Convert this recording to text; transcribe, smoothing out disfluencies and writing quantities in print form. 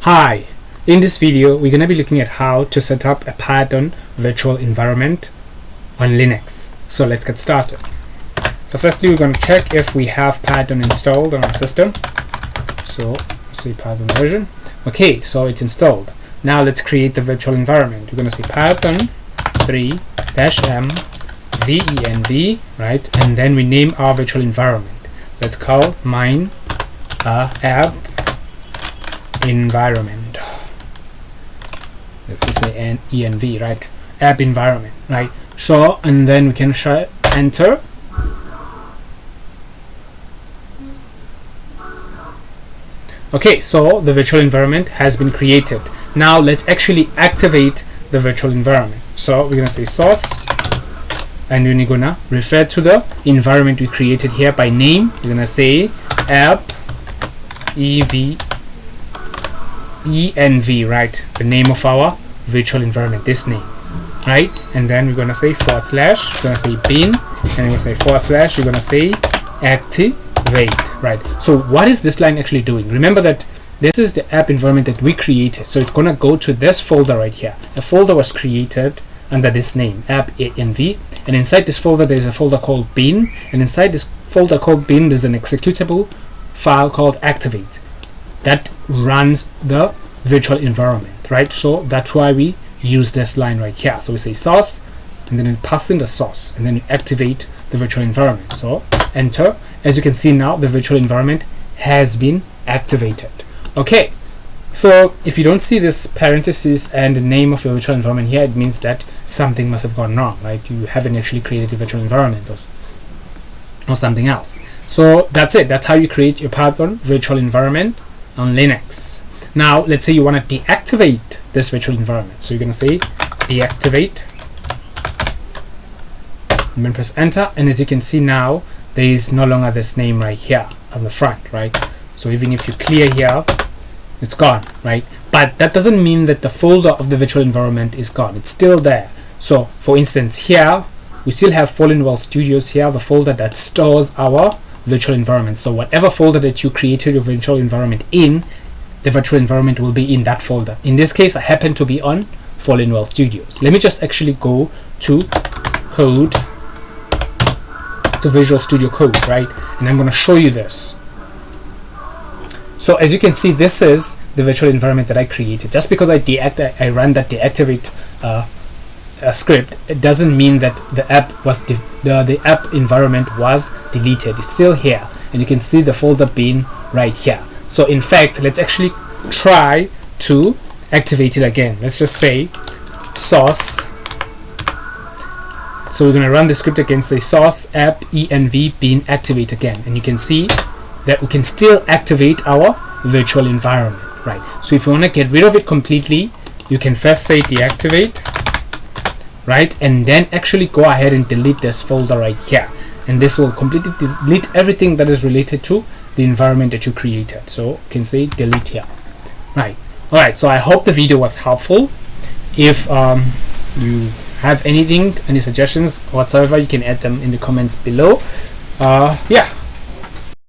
Hi, in this video we're going to be looking at how to set up a Python virtual environment on Linux. So let's get started. So firstly we're going to check if we have Python installed on our system. So let's say Python version. Okay, so it's installed. Now let's create the virtual environment. We're going to say Python3 -m venv, right? And then we name our virtual environment. Let's call mine app environment. Let's just say an env, right? App environment, right? So, and then we can enter. Okay, so the virtual environment has been created. Now let's actually activate the virtual environment. So we're gonna say source, and then we're gonna refer to the environment we created here by name. We're gonna say app env, right? The name of our virtual environment, this name, right? And then we're gonna say /, we're gonna say bin, and we're gonna say /, we're gonna say activate, right? So what is this line actually doing? Remember that this is the app environment that we created, so it's gonna go to this folder right here. A folder was created under this name, app env, and inside this folder there's a folder called bin, and inside this folder called bin there's an executable file called activate that runs the virtual environment, right? So that's why we use this line right here. So we say source, and then we pass in the source, and then we activate the virtual environment. So enter. As you can see now, the virtual environment has been activated. Okay, so if you don't see this parentheses and the name of your virtual environment here, it means that something must have gone wrong, right? You haven't actually created a virtual environment or something else. So that's it. That's how you create your Python virtual environment on Linux. Now let's say you want to deactivate this virtual environment. So you're going to say deactivate, and then press enter, and as you can see now there is no longer this name right here on the front, right? So even if you clear here, it's gone, right? But that doesn't mean that the folder of the virtual environment is gone. It's still there. So for instance here we still have Fallingwell Studios here, the folder that stores our virtual environment. So whatever folder that you created your virtual environment in, the virtual environment will be in that folder. In this case I happen to be on Fallingwell Studios. Let me just actually go to code, to Visual Studio Code, right? And I'm going to show you this. So as you can see, this is the virtual environment that I created. Just because I ran that deactivate script, it doesn't mean that the app was the app environment was deleted. It's still here, and you can see the folder bin right here. So in fact, let's actually try to activate it again. Let's just say source. So we're going to run the script again, say source app env bin activate again, and you can see that we can still activate our virtual environment, right? So if you want to get rid of it completely, you can first say deactivate, right? And then actually go ahead and delete this folder right here, and this will completely delete everything that is related to the environment that you created. So you can say delete here, right? All right, so I hope the video was helpful. If you have any suggestions whatsoever, you can add them in the comments below. Yeah,